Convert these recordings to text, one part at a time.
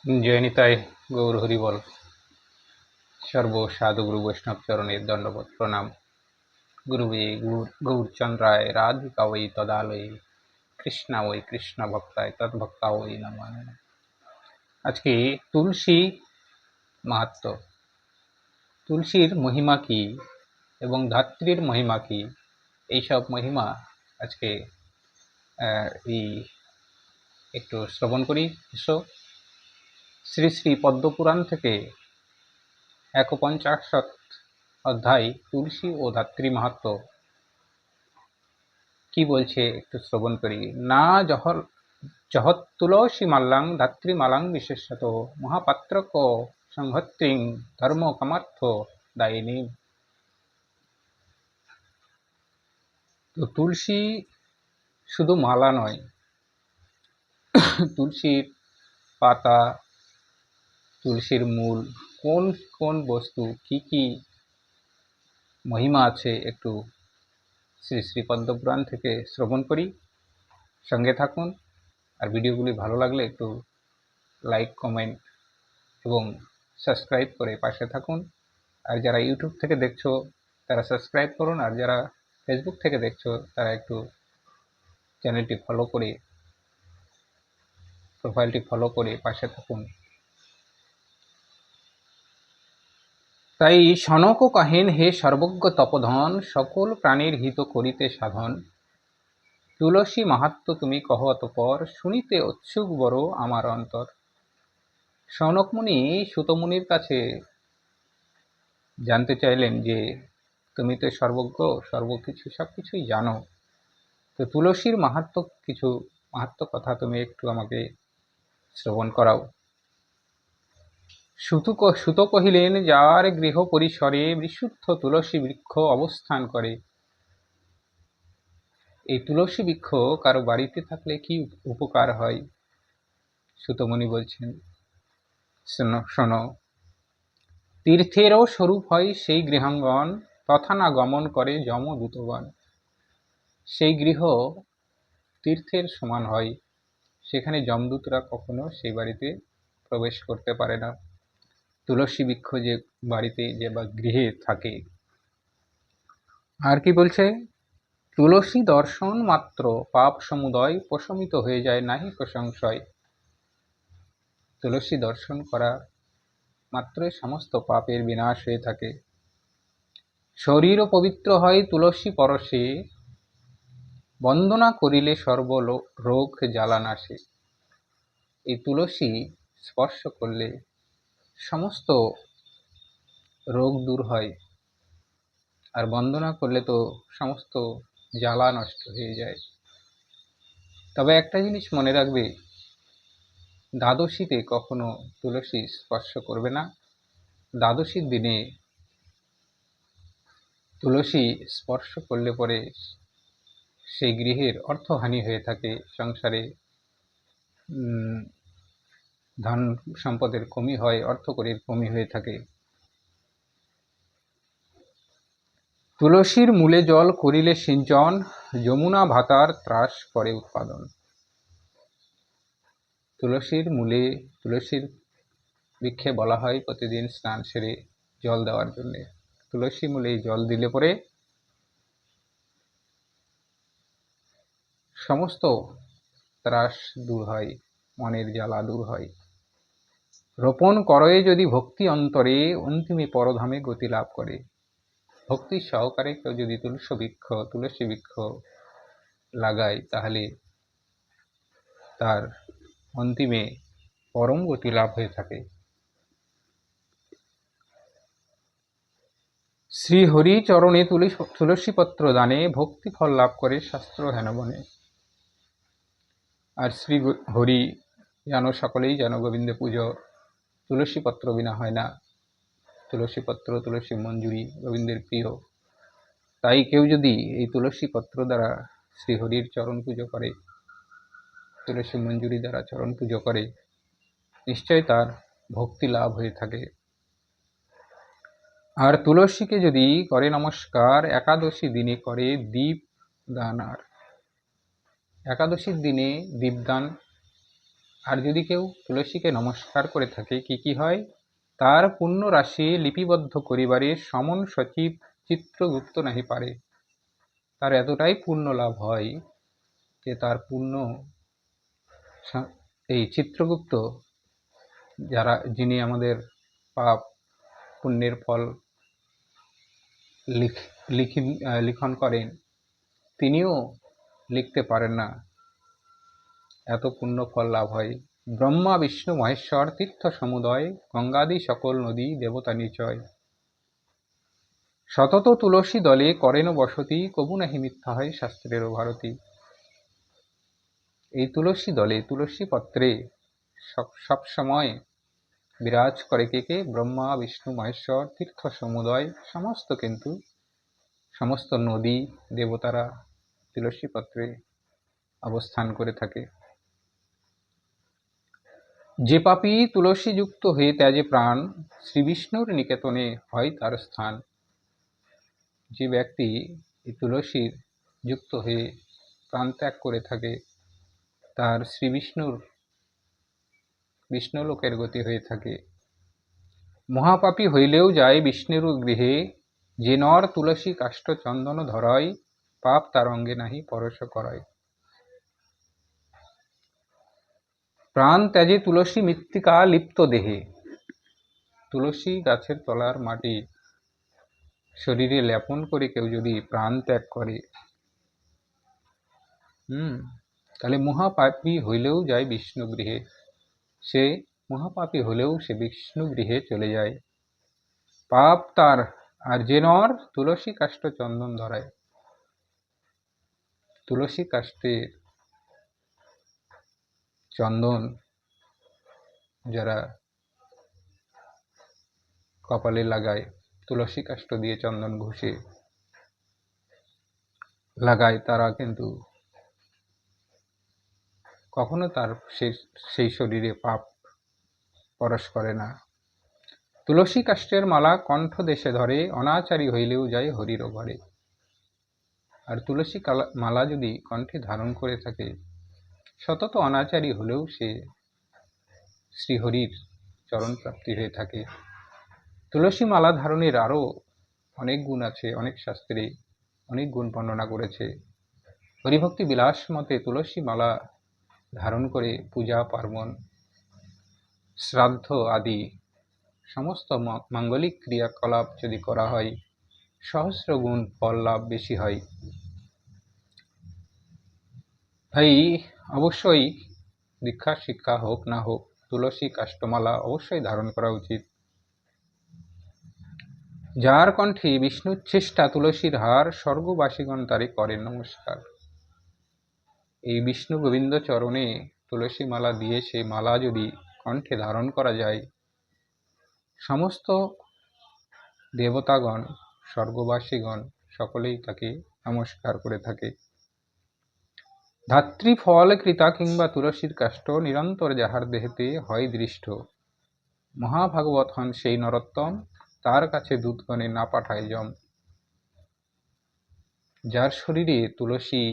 জয় নিতাই গৌর হরিবল। সর্ব সাধু গুরু বৈষ্ণব চরণের দণ্ডবত প্রণাম। গুরুবে গৌরচন্দ্রায় রাধিকা ওই তদালয়ে কৃষ্ণা ওই কৃষ্ণ ভক্তায় তদ্ভক্তা ওই নমঃ। আজকে তুলসী মাহাত্ম্য, তুলসীর মহিমা কি এবং ধাত্রীর মহিমা কি, এইসব মহিমা আজকে এই একটু শ্রবণ করি। এসো শ্রী শ্রী পদ্মপুরাণ থেকে 51 অধ্যায় তুলসী ও ধাত্রী মাহাত্ম্য কি বলছে একটু শ্রবণ করি। না জহৎ তুলসী মাল্লাং ধাত্রী মালাং বিশেষত মহাপাত্রক সংহত্রিং ধর্ম কামার্থ দায়িনী। তো তুলসী শুধু মালা নয়, তুলসীর পাতা, তুলসীর মূল, কোন কোন বস্তু, কি কি মহিমা আছে একটু শ্রী শ্রী পদ্মপুরাণ থেকে শ্রবণ করি। সঙ্গে থাকুন। আর ভিডিওগুলি ভালো লাগলে একটু লাইক, কমেন্ট এবং সাবস্ক্রাইব করে পাশে থাকুন। আর যারা ইউটিউব থেকে দেখছো তারা সাবস্ক্রাইব করুন, আর যারা ফেসবুক থেকে দেখছো তারা একটু চ্যানেলটি ফলো করে, প্রোফাইলটি ফলো করে পাশে থাকুন। তাই সনক কাহেন, হে সর্বজ্ঞ তপধন, সকল প্রাণীর হিত করিতে সাধন। তুলসী মাহাত্ম্য তুমি কহ অতঃপর, শুনিতে উৎসুক বড় আমার অন্তর। সনক মুনি সুতমুনির কাছে জানতে চাইলেন যে তুমি তো সর্বজ্ঞ, সর্বকিছু সবকিছুই জানো, তো তুলসীর মাহাত্ম্য, কিছু মাহাত্ম্য কথা তুমি একটু আমাকে শ্রবণ করাও। সুত কহিলেন, যার গৃহ পরিসরে বিশুদ্ধ তুলসী বৃক্ষ অবস্থান করে। এই তুলসী বৃক্ষ কারো বাড়িতে থাকলে কি উপকার হয়? সুতমুনি বলছেন, শোনো, তীর্থেরও স্বরূপ হয় সেই গৃহাঙ্গন, তথা না গমন করে যমদূতগণ। সেই গৃহ তীর্থের সমান হয়, সেখানে যমদূতরা কখনো সেই বাড়িতে প্রবেশ করতে পারে না। তুলসী বৃক্ষ যে বাড়িতে যে বা গৃহে থাকে। আর কি বলছে, তুলসী দর্শন মাত্র পাপ সমুদয় প্রশমিত হয়ে যায়, নাহি সংশয়। তুলসী দর্শন করা মাত্রই সমস্ত পাপের বিনাশ হয়ে থাকে। শরীরও পবিত্র হয় তুলসী পরশে, বন্দনা করিলে সর্ব রোগ জ্বালা নাশে। এই তুলসী স্পর্শ করলে সমস্ত রোগ দূর হয়, আর বন্দনা করলে তো সমস্ত জ্বালা নষ্ট হয়ে যায়। তবে একটা জিনিস মনে রাখবে, দ্বাদশীতে কখনো তুলসী স্পর্শ করবে না। দ্বাদশীর দিনে তুলসী স্পর্শ করলে পরে সেই গৃহের অর্থহানি হয়ে থাকে, সংসারে ধন সম্পদের কমি হয়, অর্থকরীর কমি হয়ে থাকে। তুলসীর মূলে জল করিলে সিঞ্চন, যমুনা ভাতার ত্রাস করে উৎপাদন। তুলসীর মূলে, তুলসীর বৃক্ষে বলা হয় প্রতিদিন স্নান সেরে জল দেওয়ার জন্য। তুলসী মূলে জল দিলে পরে সমস্ত ত্রাস দূর হয়, মনের জ্বালা দূর হয়। রোপণ করে যদি ভক্তি অন্তরে, অন্তিমে পরধামে গতি লাভ করে। ভক্তি সহকারে কেউ যদি তুলসী বৃক্ষ লাগায়, তাহলে তার অন্তিমে পরম গতি লাভ হয়ে থাকে। শ্রী হরি চরণে তুলসী পত্র দানে, ভক্তি ফল লাভ করে শাস্ত্র হেন বনে। আর শ্রী হরি জানো, সকলেই জানো, গোবিন্দ পুজো তুলসী পত্র বিনা হয় না। তুলসী পত্র, তুলসী মঞ্জুরি গোবিন্দের প্রিয়। তাই কেউ যদি এই তুলসী পত্র দ্বারা শ্রীহরির চরণ পুজো করে, তুলসী মঞ্জুরি দ্বারা চরণ পুজো করে, নিশ্চয় তার ভক্তি লাভ হয়ে থাকে। আর তুলসীকে যদি করে নমস্কার, একাদশী দিনে করে দীপ দান। আর একাদশীর দিনে দীপদান আর যদি কেউ তুলসীকে নমস্কার করে থাকে কি কি হয়, তার পুণ্য রাশি লিপিবদ্ধ করিবারে সমন সচিব চিত্রগুপ্ত নাহি পারে। তার এতটাই পুণ্য লাভ হয় যে তার পুণ্য এই চিত্রগুপ্ত, যিনি আমাদের পাপ পুণ্যের ফল লিখন করেন, তিনিও লিখতে পারেন না, এত পুণ্য ফল লাভ হয়। ব্রহ্মা বিষ্ণু মহেশ্বর তীর্থ সমুদয়, গঙ্গাদি সকল নদী দেবতা নিচয়। সতত তুলসী দলে করেন বসতি, কবু নাহি মিথ্যা হয় শাস্ত্রেরও ভারতী। এই তুলসী দলে তুলসী পত্রে সব সময় বিরাজ করে কে কে? ব্রহ্মা বিষ্ণু মহেশ্বর তীর্থ সমুদয়, সমস্ত নদী দেবতারা তুলসী পত্রে অবস্থান করে থাকে। যে পাপী তুলসী যুক্ত হয়ে ত্যাজে প্রাণ, শ্রী বিষ্ণুর নিকেতনে হয় তার স্থান। যে ব্যক্তি এই তুলসীর যুক্ত হয়ে প্রাণ ত্যাগ করে থাকে, তার শ্রী বিষ্ণুলোকের গতি হয়ে থাকে। মহাপাপী হইলেও যায় বিষ্ণুর গৃহে, যে নর তুলসী কাষ্ঠ চন্দন ধরয়, পাপ তার অঙ্গে নাহি পরশ করয়। প্রাণ ত্যাজে তুলসী মৃত্তিকা লিপ্ত দেহে। তুলসী গাছের তলার মাটি শরীরে লেপন করে কেউ যদি প্রাণ ত্যাগ করে, তাহলে মহাপাপী হইলেও যায় বিষ্ণু গৃহে। সে মহাপাপী হলেও সে বিষ্ণু গৃহে চলে যায়। পাপ তার, আর যে নর তুলসী কাষ্ঠ চন্দন ধরায়। তুলসী কাষ্ঠের চন্দন যারা কপালে লাগায়, তুলসী কাষ্ঠ দিয়ে চন্দন ঘষে লাগায়, তারা কিন্তু কখনো তার সেই শরীরে পাপ পরশ করে না। তুলসী কাষ্ঠের মালা কণ্ঠ দেশে ধরে, অনাচারী হইলেও যায় হরির ঘরে। আর তুলসী মালা যদি কণ্ঠে ধারণ করে থাকে, সতত অনাচারী হলেও সে শ্রীহরির চরণ প্রাপ্তি হয়ে থাকে। তুলসী মালা ধারণের আরো অনেক গুণ আছে, অনেক শাস্ত্রে অনেক গুণ বর্ণনা করেছে। হরিভক্তি বিলাস মতে তুলসী মালা ধারণ করে পূজা পার্বণ শ্রাদ্ধ আদি সমস্ত মাঙ্গলিক ক্রিয়াকলাপ যদি করা হয়, সহস্র গুণ ফল লাভ বেশি হয়। তাই অবশ্যই দীক্ষা শিক্ষা হোক না হোক, তুলসী কাষ্ঠমালা অবশ্যই ধারণ করা উচিত। যার কণ্ঠে বিষ্ণুর চেষ্টা তুলসীর হার, স্বর্গবাসীগণ তারে করেন নমস্কার। এই বিষ্ণু গোবিন্দ চরণে তুলসী মালা দিয়ে সে মালা যদি কণ্ঠে ধারণ করা যায়, সমস্ত দেবতাগণ স্বর্গবাসীগণ সকলেই তাকে নমস্কার করে থাকে। ধাত্রী ফল কৃতা কিংবা তুলসীর কাষ্ঠ, নিরন্তর যাহার দেহেতে হয় দৃষ্ট। মহাভাগবত হন সেই নরোত্তম, তার কাছে দূতগণে না পাঠায় যম। যার শরীরে তুলসী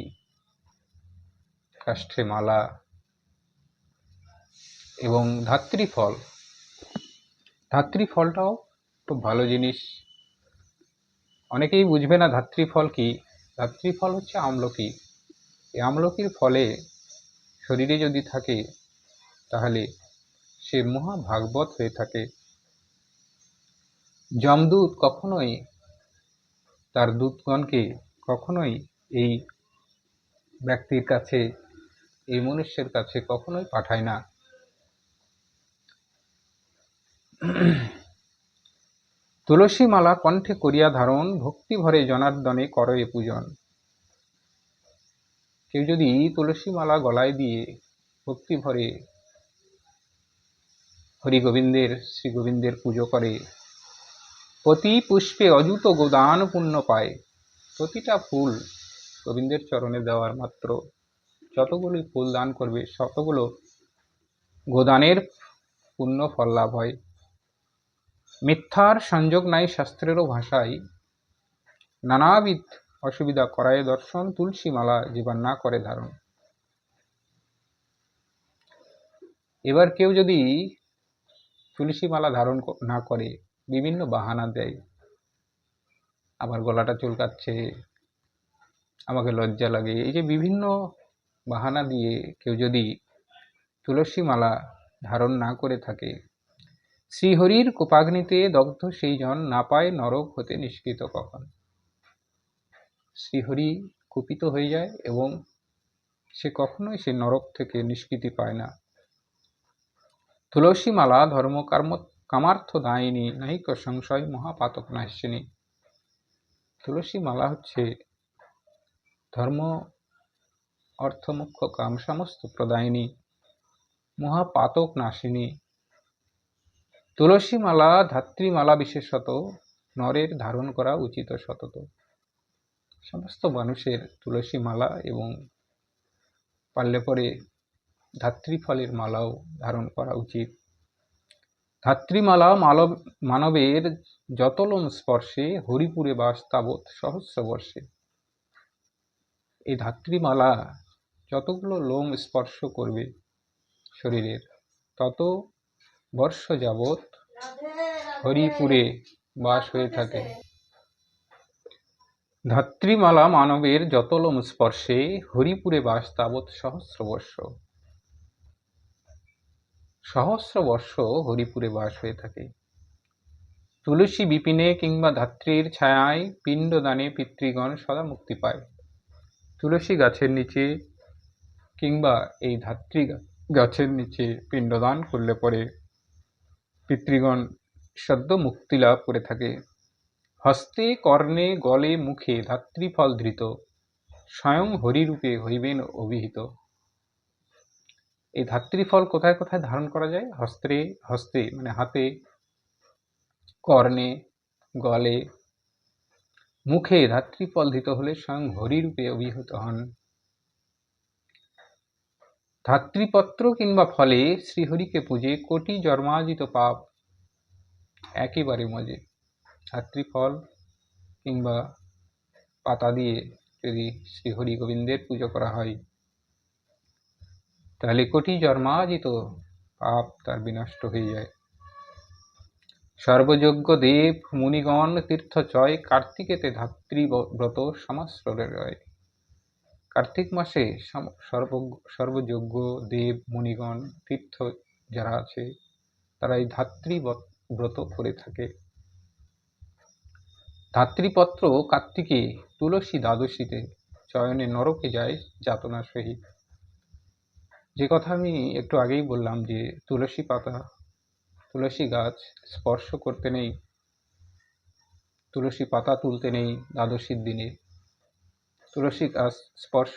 কাষ্ঠে মালা এবং ধাত্রী ফলটাও খুব ভালো জিনিস। অনেকেই বুঝবে না ধাত্রী ফল কি। ধাত্রী ফল হচ্ছে আমলকি। এই আমলকির ফলে শরীরে যদি থাকে, তাহলে সে মহাভাগবত হয়ে থাকে। যমদূত কখনোই তার দূতগণকে কখনোই এই ব্যক্তির কাছে, এই মনুষ্যের কাছে কখনোই পাঠায় না। তুলসী মালা কণ্ঠে করিয়া ধারণ, ভক্তি ভরে জনার্দনে করয়ে পূজন। কেউ যদি তুলসী মালা গলায় দিয়ে ভক্তি ভরে হরি গোবিন্দের শ্রী গোবিন্দের পুজো করে, প্রতি পুষ্পে অযুত গোদান পুণ্য পায়। প্রতিটা ফুল গোবিন্দের চরণে দেওয়ার মাত্র যতগুলি ফুল দান করবে, ততগুলো গোদানের পুণ্য ফল লাভ হয়। মিথ্যার সংযোগ নাই শাস্ত্রেরও ভাষায়, নানাবিধ অসুবিধা করায় দর্শন, তুলসী মালা জীবন না করে ধারণ। এবার কেউ যদি তুলসী মালা ধারণ না করে, বিভিন্ন বাহানা দেয়, আমার গলাটা চুলকাচ্ছে, আমাকে লজ্জা লাগে, এই যে বিভিন্ন বাহানা দিয়ে কেউ যদি তুলসী মালা ধারণ না করে থাকে, শ্রীহরির কোপাগ্নিতে দগ্ধ সেই জন না পায় নরক হতে নিষ্কৃত কখন। শ্রীহরি কুপিত হয়ে যায় এবং সে কখনোই সে নরক থেকে নিষ্কৃতি পায় না। তুলসী মালা ধর্ম কামার্থ দায়িনী নাহিক সংশয় মহাপাতক নাশিনী। তুলসী মালা হচ্ছে ধর্ম অর্থ মুখ্য কাম সমস্ত প্রদায়িনী, মহাপাতক নাশিনী। তুলসী মালা ধাত্রীমালা বিশেষত নরের ধারণ করা উচিত সতত। সমস্ত মানুষের তুলসী মালা এবং পারলে পরে ধাত্রী ফলের মালাও ধারণ করা উচিত। ধাত্রীমালা মানবের যত লোম স্পর্শে হরিপুরে বাস তাবৎ সহস্র বর্ষে। এই ধাত্রীমালা যতগুলো লোম স্পর্শ করবে শরীরের, তত বর্ষ যাবৎ হরিপুরে বাস হয়ে থাকে। ধাত্রীমালা মানবের যত লোম স্পর্শে হরিপুরে বাস তাবৎ সহস্র বর্ষ। সহস্র বর্ষ হরিপুরে বাস হয়ে থাকে। তুলসী বিপিনে কিংবা ধাত্রীর ছায়ায় পিণ্ডদানে পিতৃগণ সদা মুক্তি পায়। তুলসী গাছের নিচে কিংবা এই ধাত্রী গাছের নিচে পিণ্ডদান করলে পরে পিতৃগণ সদ্য মুক্তি লাভ করে থাকে। হস্তে কর্ণে গলে মুখে ধাত্রীফল ধৃত, স্বয়ং হরিরূপে হইবেন অভিহিত। এই ধাত্রীফল কোথায় কোথায় ধারণ করা যায়? হস্তে মানে হাতে, কর্ণে, গলে, মুখে ধাত্রীফল ধৃত হলে স্বয়ং হরিরূপে অভিহিত হন। ধাত্রীপত্র কিংবা ফলে শ্রীহরিকে পূজে কোটি জন্মার্জিত পাপ একেবারে মজে। ধাত্রীফল কিংবা পাতা দিয়ে যদি শ্রীহরি গোবিন্দের পুজো করা হয়, তাহলে কোটি জন্মার্জিত পাপ তার বিনষ্ট হয়ে যায়। সর্বযোগ্য দেব মুনিগণ তীর্থচয়, কার্তিকেতে ধাত্রীব্রত সমাশ্রয় রয়। কার্তিক মাসে সর্বযোগ্য দেব মুনিগণ তীর্থ যারা আছে তারা এই ধাত্রীব্রত করে থাকে। ধাত্রীপত্র কার্তিকে তুলসী দ্বাদশীতে চয়নে নরকে যায় যাতনা সহিত। যে কথা আমি একটু আগেই বললাম যে তুলসী পাতা, তুলসী গাছ স্পর্শ করতে নেই, তুলসী পাতা তুলতে নেই দ্বাদশীর দিনে, তুলসী গাছ স্পর্শ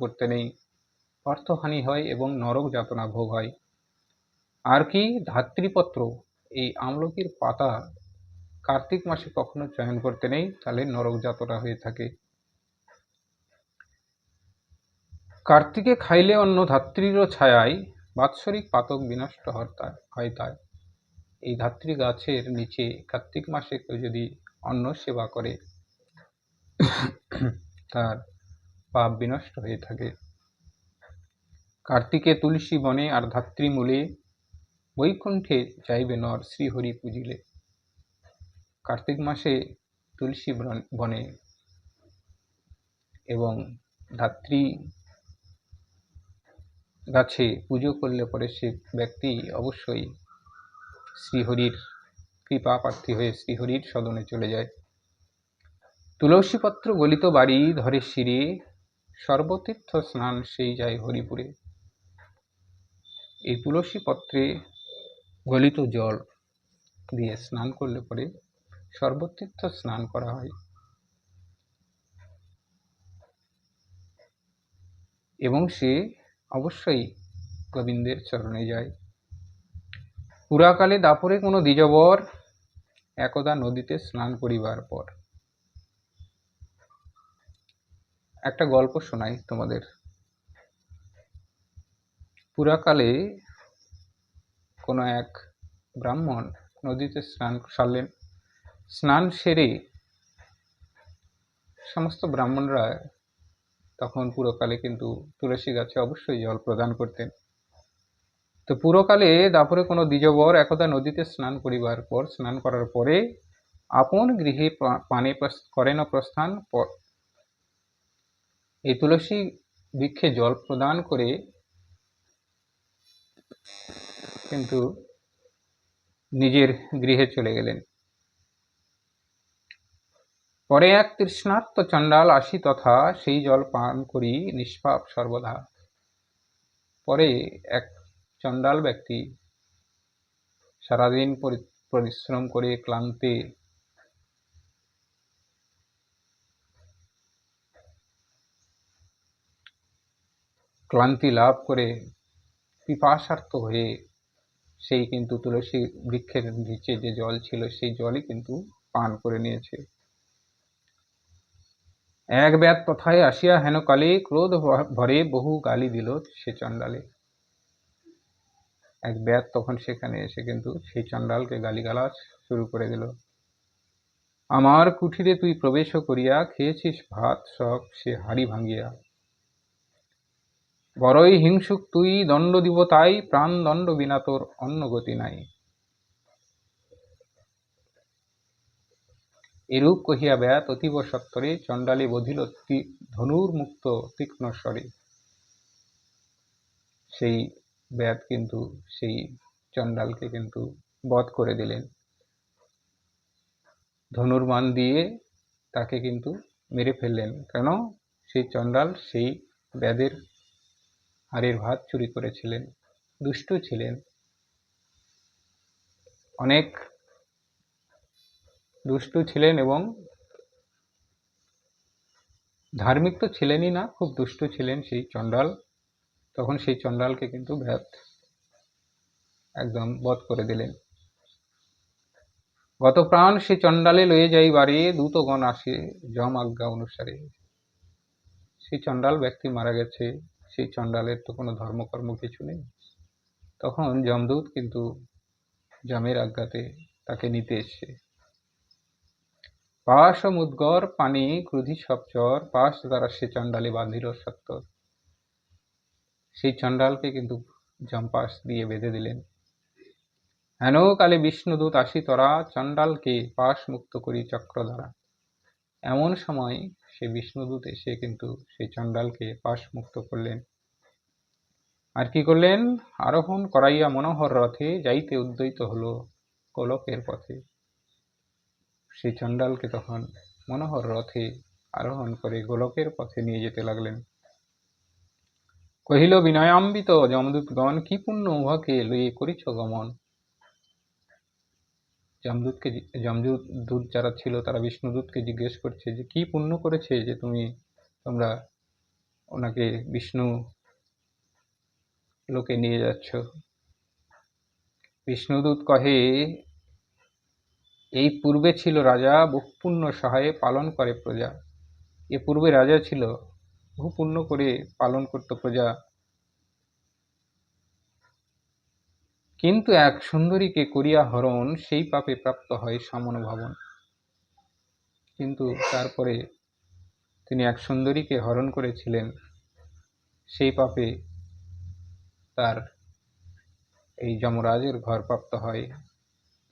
করতে নেই, অর্থহানি হয় এবং নরক যাতনা ভোগ হয়। আর কি ধাত্রীপত্র, এই আমলকির পাতা কার্তিক মাসে কখনো চয়ন করতে নেই, তাহলে নরক যাতনা হয়ে থাকে। কার্তিকে খাইলে অন্য ধাত্রীরও ছায়ায়, বাৎসরিক পাতক বিনষ্ট হয় তাই। এই ধাত্রী গাছের নিচে কার্তিক মাসে কেউ যদি অন্ন সেবা করে তার পাপ বিনষ্ট হয়ে থাকে। কার্তিকে তুলসী বনে আর ধাত্রী মূলে, বৈকুণ্ঠে যাইবে নর শ্রীহরি পুজিলে। কার্তিক মাসে তুলসী বনে এবং ধাত্রী গাছে পুজো করলে পরে সে ব্যক্তি অবশ্যই শ্রীহরির কৃপা প্রার্থী হয়ে শ্রীহরির সদনে চলে যায়। তুলসীপত্র গলিত বাড়ি ধরে শিরে, সর্বতীর্থ স্নান সেই যায় হরিপুরে। এই তুলসী পত্রে গলিত জল দিয়ে স্নান করলে পরে সর্বতীর্থ স্নান করা হয় এবং সে অবশ্যই গোবিন্দের চরণে যায়। পুরাকালে দাপরে কোনো দ্বিজবর, একদা নদীতে স্নান করিবার পর। একটা গল্প শোনাই তোমাদের। পুরাকালে কোনো এক ব্রাহ্মণ নদীতে স্নান সারলেন। স্নান সেরে সমস্ত ব্রাহ্মণরা তখন পুরকালে কিন্তু তুলসী গাছে অবশ্যই জল প্রদান করতেন। তো পুরকালে দাপরে কোনো দ্বিজবর একদা নদীতে স্নান করার পরে আপন গৃহে পানে করেন প্রস্থান। এই তুলসী বৃক্ষে জল প্রদান করে কিন্তু নিজের গৃহে চলে গেলেন। পরে এক তৃষ্ণার্ত চণ্ডাল আসি তথা সেই জল পান করি নিষ্পাপ সর্বদা। পরে এক চণ্ডাল ব্যক্তি সারাদিন পরিশ্রম করে ক্লান্তি লাভ করে পিপাসার্ত হয়ে সেই কিন্তু তুলসী বৃক্ষের নিচে যে জল ছিল সেই জলই কিন্তু পান করে নিয়েছে। এক ব্যাত তথায় আসিয়া হেন কালে ক্রোধ ভরে বহু গালি দিল সে চণ্ডালে। এক ব্যাত তখন সেখানে এসে কিন্তু সেই চণ্ডালকে গালিগালাজ শুরু করে দিল। আমার কুঠিরে তুই প্রবেশ করিয়া খেয়েছিস ভাত সব সে হাড়ি ভাঙিয়া। বড়ই হিংসুক তুই, দণ্ড দিব তাই, প্রাণ দণ্ড বিনা তোর অন্য গতি নাই। এরূপ কহিয়া ব্যাত অতীব সত্বরে চণ্ডালে বধিল ধনুর মুক্ত তীক্ষ্ণ স্বরে। সেই ব্যাত কিন্তু সেই চণ্ডালকে কিন্তু বধ করে দিলেন। ধনুর্বাণ দিয়ে তাকে কিন্তু মেরে ফেললেন। কেন? সেই চণ্ডাল সেই ব্যাদের হাড়ের ভাত চুরি করেছিলেন, দুষ্ট ছিলেন, অনেক দুষ্ট ছিলেন এবং ধার্মিক তো ছিলেনই না, খুব দুষ্ট ছিলেন সেই চণ্ডাল। তখন সেই চণ্ডালকে কিন্তু ব্যাত একদম বধ করে দিলেন। গত প্রাণ সে চণ্ডালে লয়ে যাইবারে দূতগণ আসে যম আজ্ঞা অনুসারে। সেই চণ্ডাল ব্যক্তি মারা গেছে, সেই চণ্ডালের তো কোনো ধর্মকর্ম কিছু নেই। তখন যমদূত কিন্তু যমের আজ্ঞাতে তাকে নিতে এসছে। পাশ মুদ্গর পানি ক্রোধী সব চর, পাশ দ্বারা সে চণ্ডালে বাঁধিল সত্তর। সেই চণ্ডালকে কিন্তু যমপাশ দিয়ে বেঁধে দিলেন। হেন কালে বিষ্ণুদূত আসি তরা, চণ্ডালকে পাশ মুক্ত করি চক্র দ্বারা। এমন সময় সে বিষ্ণুদূত এসে কিন্তু সেই চণ্ডালকে পাশ মুক্ত করলেন। আর কি করলেন? আরোহণ করাইয়া মনোহর রথে যাইতে উদ্যত হলো গোলকের পথে। সেই চণ্ডালকে তখন মনোহর রথে আরোহণ করে গোলকের পথে নিয়ে যেতে লাগলেন। কহিল বিনয়াম্বিত যমদূতগণ, কি পুণ্য উহাকে লইয়ে করিছ গমন। যমদূত যারা ছিল তারা বিষ্ণুদূতকে জিজ্ঞেস করছে যে কি পুণ্য করেছে যে তোমরা ওনাকে বিষ্ণু লোকে নিয়ে যাচ্ছ। বিষ্ণুদূত কহে, এই পূর্বে ছিল রাজা, বহু পুণ্য সহায়ে পালন করে প্রজা। এ পূর্বে রাজা ছিল, বহু পুণ্য করে পালন করত প্রজা, কিন্তু এক সুন্দরীকে করিয়া হরণ, সেই পাপে প্রাপ্ত হয় সমন ভবন। কিন্তু তারপরে তিনি এক সুন্দরীকে হরণ করেছিলেন, সেই পাপে তার এই যমরাজের ঘর প্রাপ্ত হয়।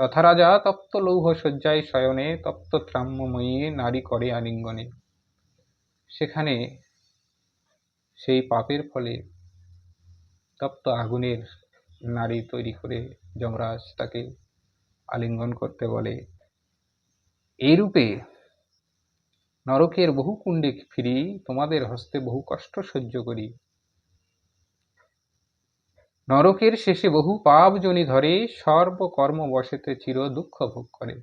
তথা রাজা তপ্ত লৌহ শয্যায় শয়নে, তপ্ত ত্রাম্যময়ী নারী করে আলিঙ্গনে। সেখানে সেই পাপের ফলে তপ্ত আগুনের নারী তৈরি করে যমরাজ তাকে আলিঙ্গন করতে বলে। এইরূপে নরকের বহু কুণ্ডে ফিরি, তোমাদের হস্তে বহু কষ্ট সহ্য করি। নরকের শেষে বহু পাপ জনি ধরে, সর্বকর্ম বশেতে চির দুঃখ ভোগ করে।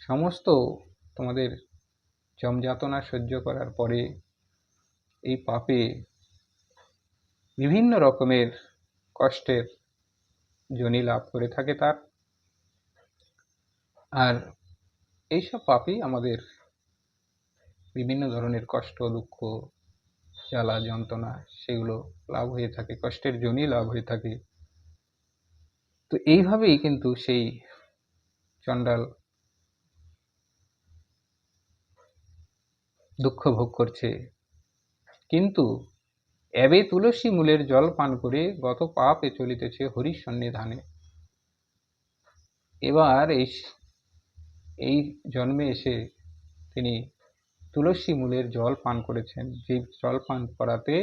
সমস্ত তোমাদের যমযাতনা সহ্য করার পরে এই পাপে বিভিন্ন রকমের কষ্টের জনি লাভ করে থাকে তার। আর এইসব পাপই আমাদের বিভিন্ন ধরনের কষ্ট, দুঃখ, জ্বালা, যন্ত্রণা সেগুলো লাভ হয়ে থাকে, কষ্টের জনি লাভ হয়ে থাকে। তো এইভাবেই কিন্তু সেই চণ্ডাল দুঃখ ভোগ করছে। কিন্তু এবে তুলসী মূলের জল পান করে গত পাপে চলিতেছে হরির সন্নিধানে। এবার এই জন্মে এসে তিনি তুলসী মূলের জল পান করেছেন, যে জল পান করাতে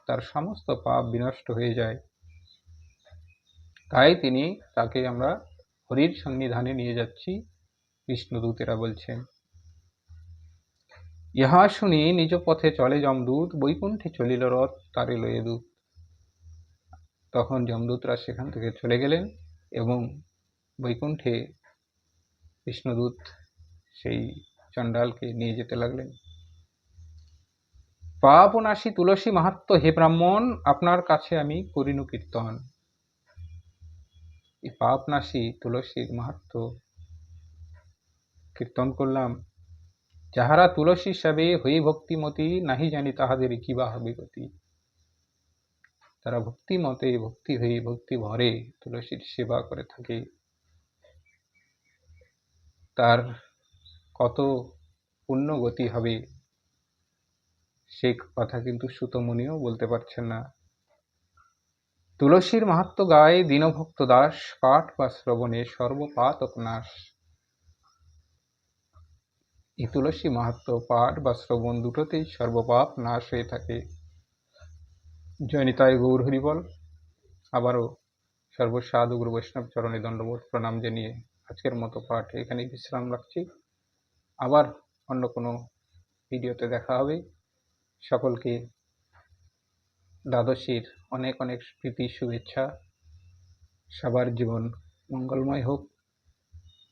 তার সমস্ত পাপ বিনষ্ট হয়ে যায়। তাই তাকে আমরা হরির সন্নিধানে নিয়ে যাচ্ছি, বিষ্ণুদূতেরা বলছেন। ইহা শুনি নিজ পথে চলে যমদূত, বৈকুণ্ঠে চলিল রথ তারে লয়ে দূত। তখন যমদূতরা সেখান থেকে চলে গেলেন এবং বৈকুণ্ঠে বিষ্ণুদূত সেই চণ্ডালকে নিয়ে যেতে লাগলেন। পাপনাশী তুলসী মাহাত্ম্য, হে ব্রাহ্মণ আপনার কাছে আমি করিনু কীর্তন। এই পাপনাশী তুলসীর মাহাত্ম্য কীর্তন করলাম। যাহারা তুলসী সেবে হই ভক্তিমতী, নাহি জানি তাহাদের কি বা হবে গতি। তারা ভক্তিমতে, ভক্তি হয়ে, ভক্তি ভরে তুলসীর সেবা করে থাকে, তার কত পুণ্য গতি হবে সে কথা কিন্তু সুত মুনিও বলতে পারছেন না। তুলসীর মাহাত্ম্য গায় দীনভক্ত দাস, পাঠ বা শ্রবণে সর্বপাতক নাশ। এই তুলসী মাহাত্ম্য পাঠ বা শ্রবণ দুটোতেই সর্বপাপ নাশ হয়ে থাকে। জয় নিতাই গৌর হরি বল। আবারও সর্বসাধু গুরু বৈষ্ণব চরণে দণ্ডবোধ প্রণাম জানিয়ে আজকের মতো পাঠ এখানেই বিশ্রাম রাখছি। আবার অন্য কোনো ভিডিওতে দেখা হবে। সকলকে দ্বাদশীর অনেক অনেক প্রীতি শুভেচ্ছা। সবার জীবন মঙ্গলময় হোক,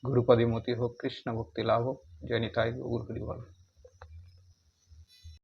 গুরুপদে মতি হোক, কৃষ্ণ ভক্তি লাভ হোক। জয় নিতাই গৌর হরি বল।